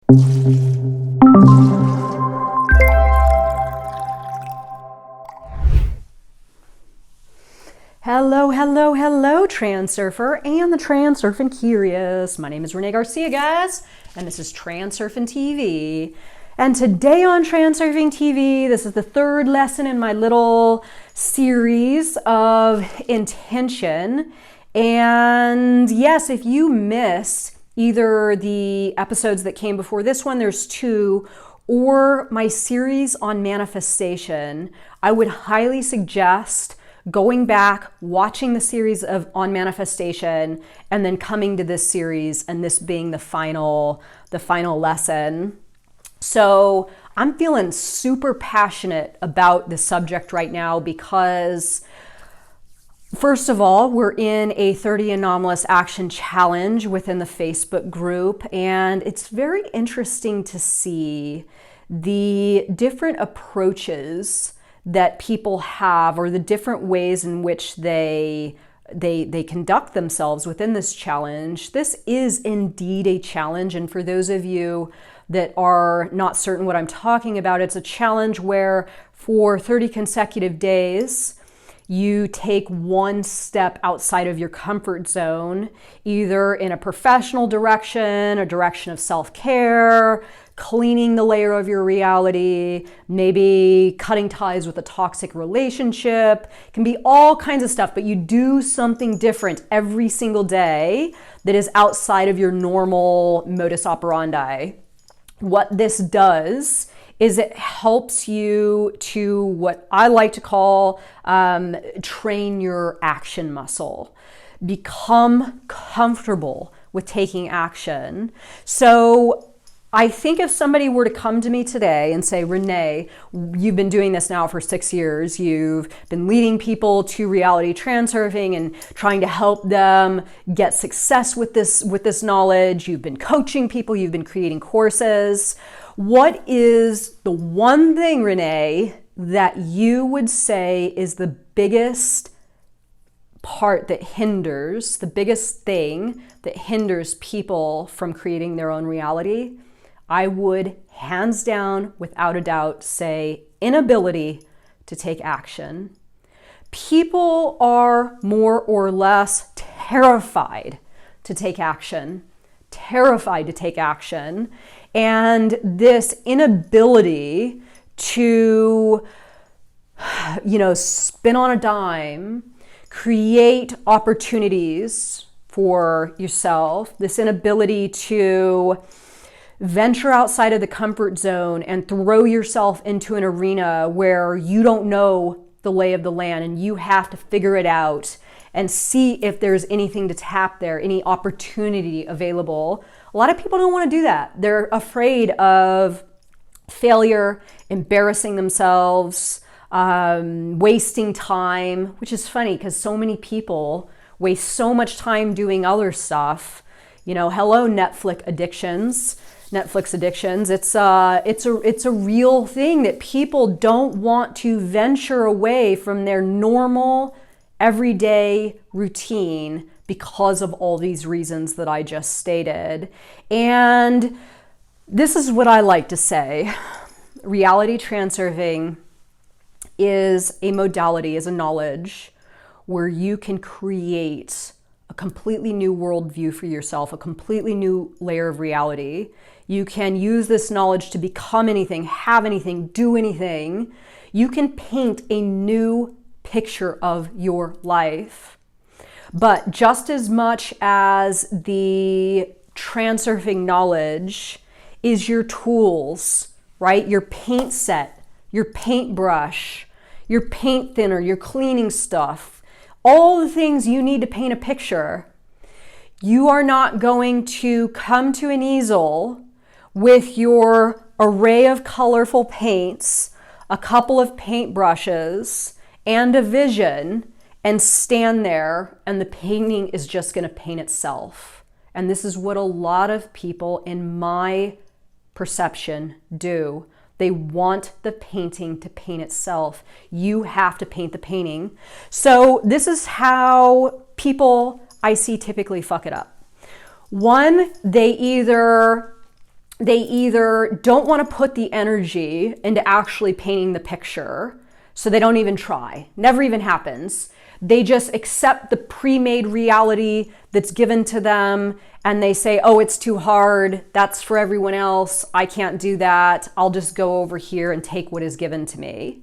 Hello, hello, hello, Transurfer and the Transurfing Curious. My name is Renee Garcia, guys, and this is TransurfingTV. And today on TransurfingTV, this is the third lesson in my little series of intention. And yes, if you missed either the episodes that came before this one, there's two, or my series on manifestation, I would highly suggest going back, watching the series on manifestation, and then coming to this series and this being the final lesson. So I'm feeling super passionate about the subject right now because, first of all, we're in a 30 anomalous action challenge within the Facebook group, and it's very interesting to see the different approaches that people have, or the different ways in which they conduct themselves within this challenge. This is indeed a challenge, and for those of you that are not certain what I'm talking about, it's a challenge where for 30 consecutive days you take one step outside of your comfort zone, either in a professional direction, a direction of self-care, cleaning the layer of your reality, maybe cutting ties with a toxic relationship. It can be all kinds of stuff, but you do something different every single day that is outside of your normal modus operandi. What this does is it helps you to, what I like to call, train your action muscle. Become comfortable with taking action. So I think if somebody were to come to me today and say, Renee, you've been doing this now for 6 years. You've been leading people to reality transurfing and trying to help them get success with this knowledge. You've been coaching people. You've been creating courses. What is the one thing, Renee, that you would say is the biggest part that hinders, the biggest thing that hinders people from creating their own reality? I would hands down, without a doubt, say inability to take action. People are more or less terrified to take action, And this inability to, spin on a dime, create opportunities for yourself, this inability to venture outside of the comfort zone and throw yourself into an arena where you don't know the lay of the land and you have to figure it out and see if there's anything to tap there, any opportunity available. A lot of people don't want to do that. They're afraid of failure, embarrassing themselves, wasting time, which is funny because so many people waste so much time doing other stuff. Hello, Netflix addictions. It's a real thing that people don't want to venture away from their normal everyday routine because of all these reasons that I just stated. And this is what I like to say. Reality transurfing is a modality, is a knowledge where you can create a completely new worldview for yourself, a completely new layer of reality. You can use this knowledge to become anything, have anything, do anything. You can paint a new picture of your life. But just as much as the transurfing knowledge is your tools, right? Your paint set, your paintbrush, your paint thinner, your cleaning stuff, all the things you need to paint a picture. You are not going to come to an easel with your array of colorful paints, a couple of paintbrushes, and a vision, and stand there, and the painting is just going to paint itself. And this is what a lot of people, in my perception, do. They want the painting to paint itself. You have to paint the painting. So this is how people I see typically fuck it up. One, they either they either don't want to put the energy into actually painting the picture, so they don't even try, never even happens. They just accept the pre-made reality that's given to them, and they say, oh, it's too hard, that's for everyone else, I can't do that, I'll just go over here and take what is given to me.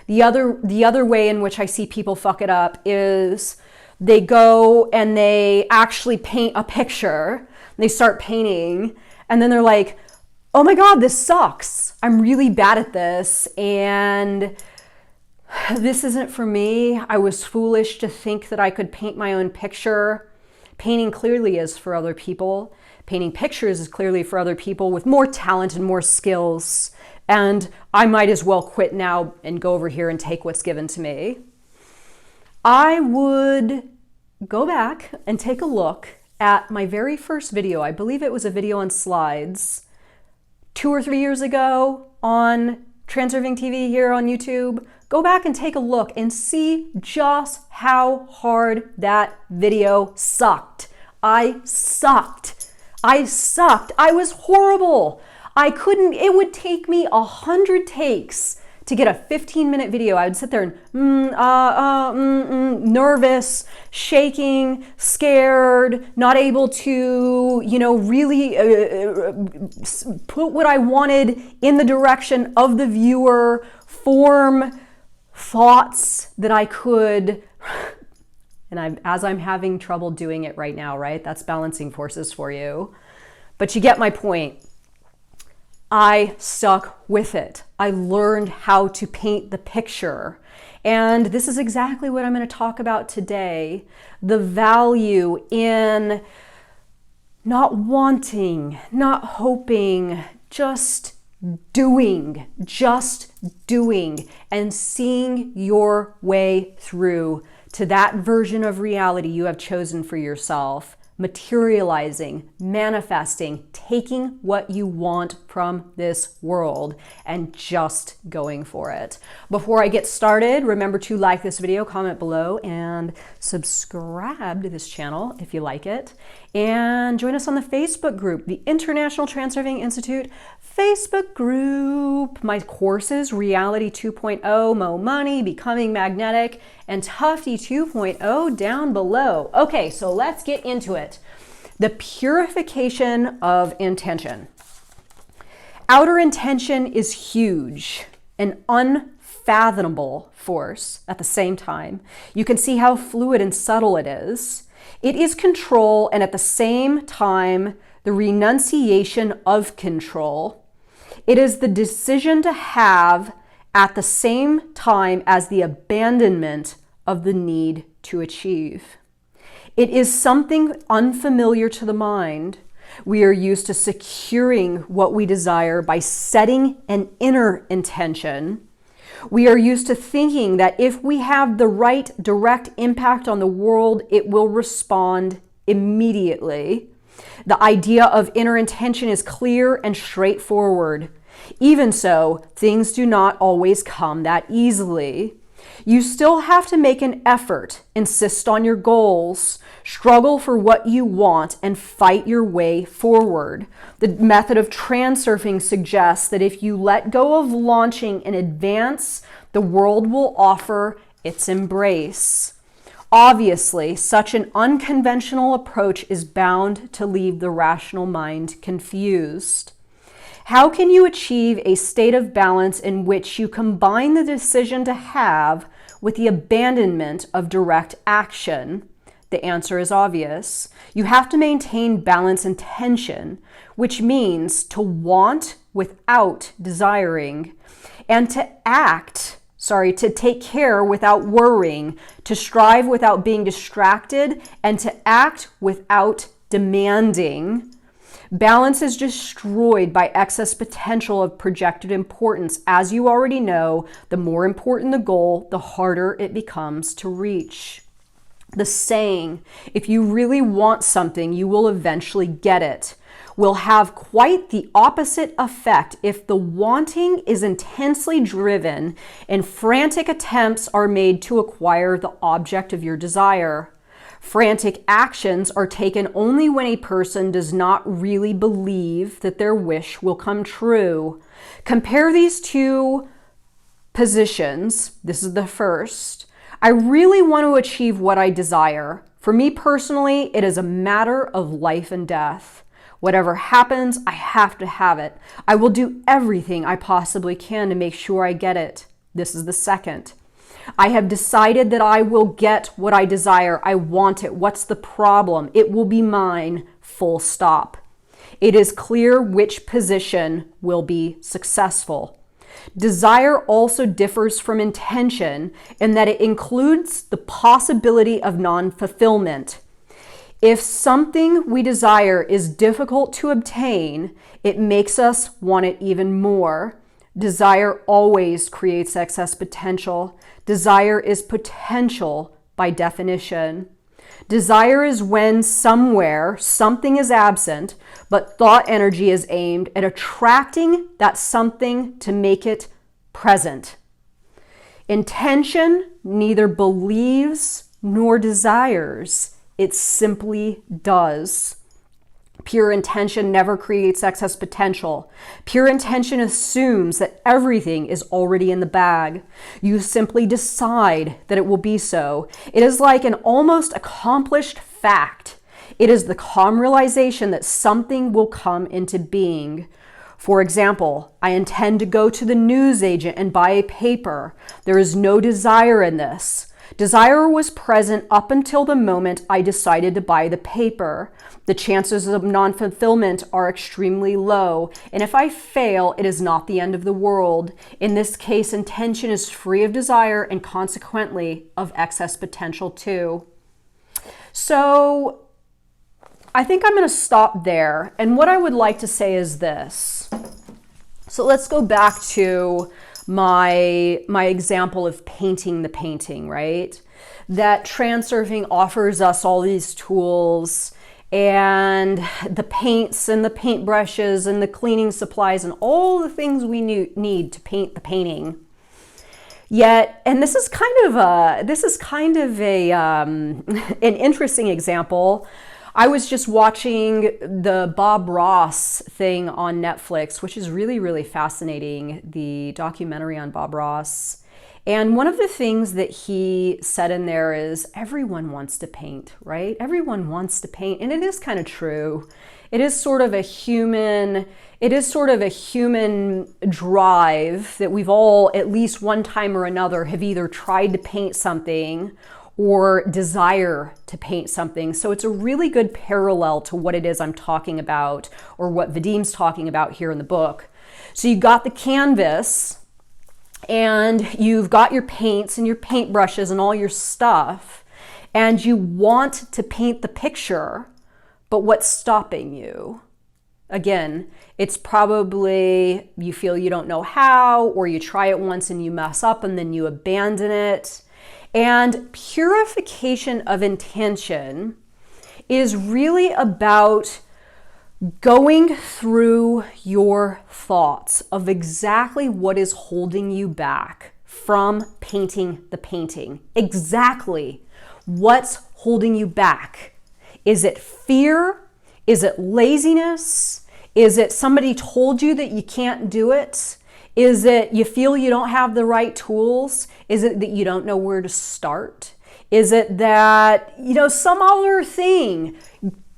The other way in which I see people fuck it up is they go and they actually paint a picture, they start painting, and then they're like, oh my God, this sucks, I'm really bad at this, and this isn't for me. I was foolish to think that I could paint my own picture. Painting clearly is for other people. Painting pictures is clearly for other people with more talent and more skills. And I might as well quit now and go over here and take what's given to me. I would go back and take a look at my very first video. I believe it was a video on slides 2 or 3 years ago on TransurfingTV here on YouTube. Go back and take a look and see just how hard that video sucked. I sucked. I was horrible. It would take me 100 takes to get a 15-minute video. I would sit there and nervous, shaking, scared, not able to, really put what I wanted in the direction of the viewer, form thoughts that I could, and as I'm having trouble doing it right now, right? That's balancing forces for you. But you get my point. I stuck with it. I learned how to paint the picture. And this is exactly what I'm going to talk about today. The value in not wanting, not hoping, just doing, and seeing your way through to that version of reality you have chosen for yourself. Materializing, manifesting, taking what you want from this world and just going for it. Before I get started, remember to like this video, comment below, and subscribe to this channel if you like it. And join us on the Facebook group, the International Transurfing Institute Facebook group. My courses, Reality 2.0, Mo Money, Becoming Magnetic, and Tufty 2.0 down below. Okay, so let's get into it. The purification of intention. Outer intention is huge, an unfathomable force at the same time. You can see how fluid and subtle it is. It is control, and at the same time, the renunciation of control. It is the decision to have at the same time as the abandonment of the need to achieve. It is something unfamiliar to the mind. We are used to securing what we desire by setting an inner intention. We are used to thinking that if we have the right direct impact on the world, it will respond immediately. The idea of inner intention is clear and straightforward. Even so, things do not always come that easily. You still have to make an effort, insist on your goals, struggle for what you want, and fight your way forward. The method of transurfing suggests that if you let go of launching in advance, the world will offer its embrace. Obviously, such an unconventional approach is bound to leave the rational mind confused. How can you achieve a state of balance in which you combine the decision to have with the abandonment of direct action? The answer is obvious. You have to maintain balance and tension, which means to want without desiring, and to take care without worrying, to strive without being distracted, and to act without demanding. Balance is destroyed by excess potential of projected importance. As you already know, the more important the goal, the harder it becomes to reach. The saying, if you really want something, you will eventually get it, will have quite the opposite effect if the wanting is intensely driven and frantic attempts are made to acquire the object of your desire. Frantic actions are taken only when a person does not really believe that their wish will come true. Compare these two positions. This is the first. I really want to achieve what I desire. For me personally, it is a matter of life and death. Whatever happens, I have to have it. I will do everything I possibly can to make sure I get it. This is the second. I have decided that I will get what I desire. I want it. What's the problem? It will be mine. Full stop. It is clear which position will be successful. Desire also differs from intention in that it includes the possibility of non-fulfillment. If something we desire is difficult to obtain, it makes us want it even more. Desire always creates excess potential. Desire is potential by definition. Desire is when somewhere something is absent, but thought energy is aimed at attracting that something to make it present. Intention neither believes nor desires. It simply does. Pure intention never creates excess potential. Pure intention assumes that everything is already in the bag. You simply decide that it will be so. It is like an almost accomplished fact. It is the calm realization that something will come into being. For example, I intend to go to the newsagent and buy a paper. There is no desire in this. Desire was present up until the moment I decided to buy the paper. The chances of non-fulfillment are extremely low, and if I fail, it is not the end of the world. In this case, intention is free of desire and consequently of excess potential too. So I think I'm going to stop there, and what I would like to say is this. So let's go back to my example of painting the painting, right? That transurfing offers us all these tools and the paints and the paintbrushes and the cleaning supplies and all the things we need to paint the painting. Yet, and this is kind of an interesting example. I was just watching the Bob Ross thing on Netflix, which is really, really fascinating, the documentary on Bob Ross. And one of the things that he said in there is everyone wants to paint, right? Everyone wants to paint. And it is kind of true. It is sort of a human drive that we've all, at least one time or another, have either tried to paint something or desire to paint something. So it's a really good parallel to what it is I'm talking about, or what Vadim's talking about here in the book. So you got the canvas, and you've got your paints and your paintbrushes and all your stuff, and you want to paint the picture, but what's stopping you? Again, it's probably you feel you don't know how, or you try it once and you mess up and then you abandon it. And purification of intention is really about going through your thoughts of exactly what is holding you back from painting the painting. Exactly what's holding you back. Is it fear? Is it laziness? Is it somebody told you that you can't do it? Is it you feel you don't have the right tools? Is it that you don't know where to start? Is it that, some other thing?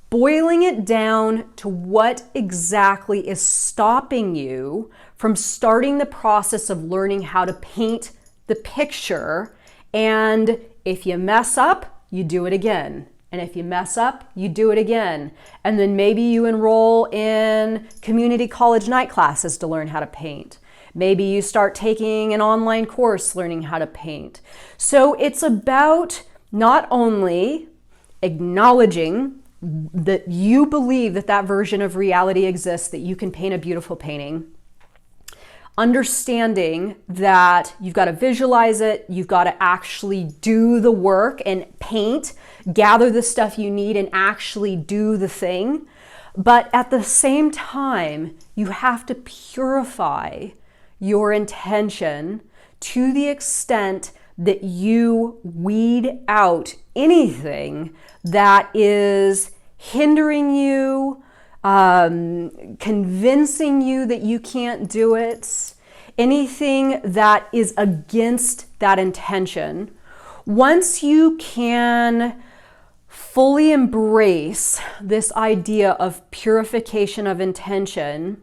Boiling it down to what exactly is stopping you from starting the process of learning how to paint the picture. And if you mess up, you do it again. And if you mess up, you do it again. And then maybe you enroll in community college night classes to learn how to paint. Maybe you start taking an online course learning how to paint. So it's about not only acknowledging that you believe that that version of reality exists, that you can paint a beautiful painting, understanding that you've got to visualize it, you've got to actually do the work and paint, gather the stuff you need and actually do the thing. But at the same time, you have to purify your intention to the extent that you weed out anything that is hindering you, convincing you that you can't do it, anything that is against that intention. Once you can fully embrace this idea of purification of intention,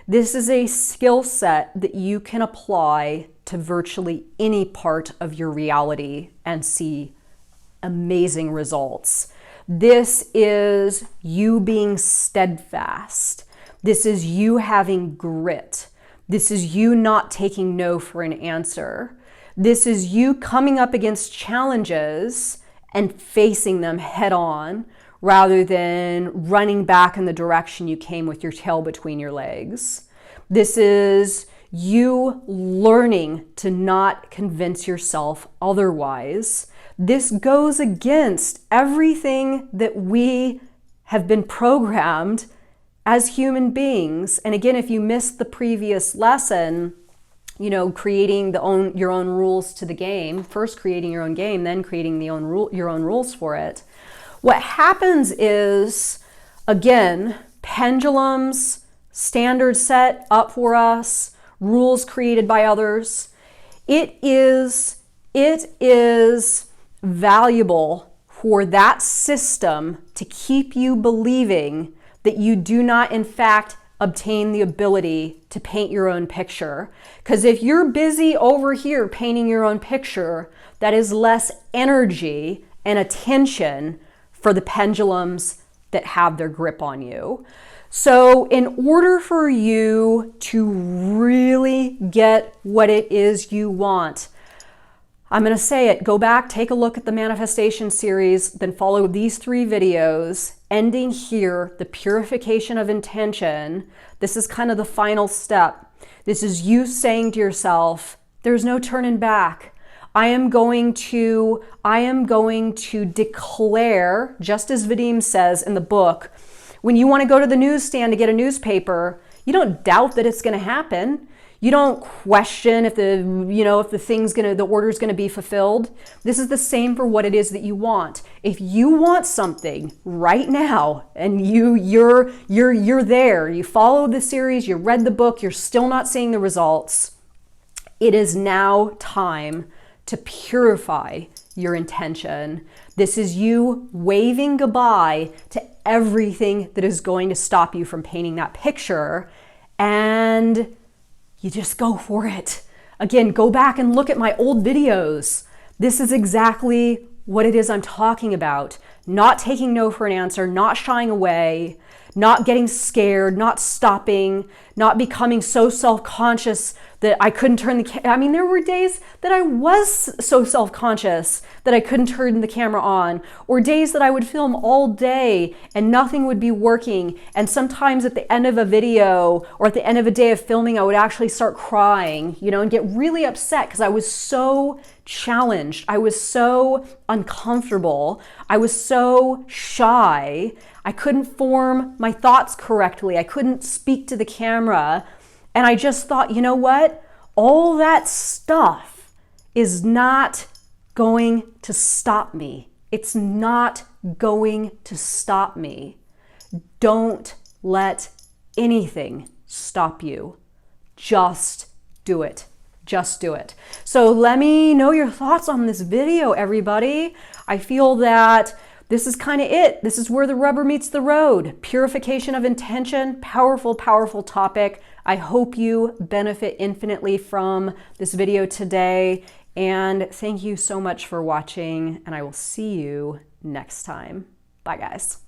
this is a skill set that you can apply to virtually any part of your reality and see amazing results. This is you being steadfast. This is you having grit. This is you not taking no for an answer. This is you coming up against challenges and facing them head on rather than running back in the direction you came with your tail between your legs. This is you learning to not convince yourself otherwise. This goes against everything that we have been programmed as human beings. And again, if you missed the previous lesson, you know, creating your own rules to the game, first creating your own game, then creating your own rules for it. What happens is, again, pendulums, standards set up for us, rules created by others. It is valuable for that system to keep you believing that you do not, in fact, obtain the ability to paint your own picture. Because if you're busy over here painting your own picture, that is less energy and attention for the pendulums that have their grip on you. So in order for you to really get what it is you want, I'm going to say it, go back, take a look at the manifestation series, then follow these 3 videos, ending here, the purification of intention. This is kind of the final step. This is you saying to yourself, there's no turning back. I am going to declare, just as Vadim says in the book, when you want to go to the newsstand to get a newspaper, you don't doubt that it's going to happen. You don't question if the order's going to be fulfilled. This is the same for what it is that you want. If you want something right now and you're there, you followed the series, you read the book, you're still not seeing the results, it is now time to purify your intention. This is you waving goodbye to everything that is going to stop you from painting that picture, and you just go for it. Again, go back and look at my old videos. This is exactly what it is I'm talking about. Not taking no for an answer, not shying away, not getting scared, not stopping, not becoming so self-conscious that I couldn't turn the camera. I mean, there were days that I was so self-conscious that I couldn't turn the camera on, or days that I would film all day and nothing would be working. And sometimes at the end of a video or at the end of a day of filming, I would actually start crying, and get really upset because I was so challenged. I was so uncomfortable. I was so shy. I couldn't form my thoughts correctly. I couldn't speak to the camera. And I just thought, you know what? All that stuff is not going to stop me. It's not going to stop me. Don't let anything stop you. Just do it. Just do it. So let me know your thoughts on this video, everybody. I feel that this is kind of it. This is where the rubber meets the road. Purification of intention, powerful, powerful topic. I hope you benefit infinitely from this video today. And thank you so much for watching, and I will see you next time. Bye, guys.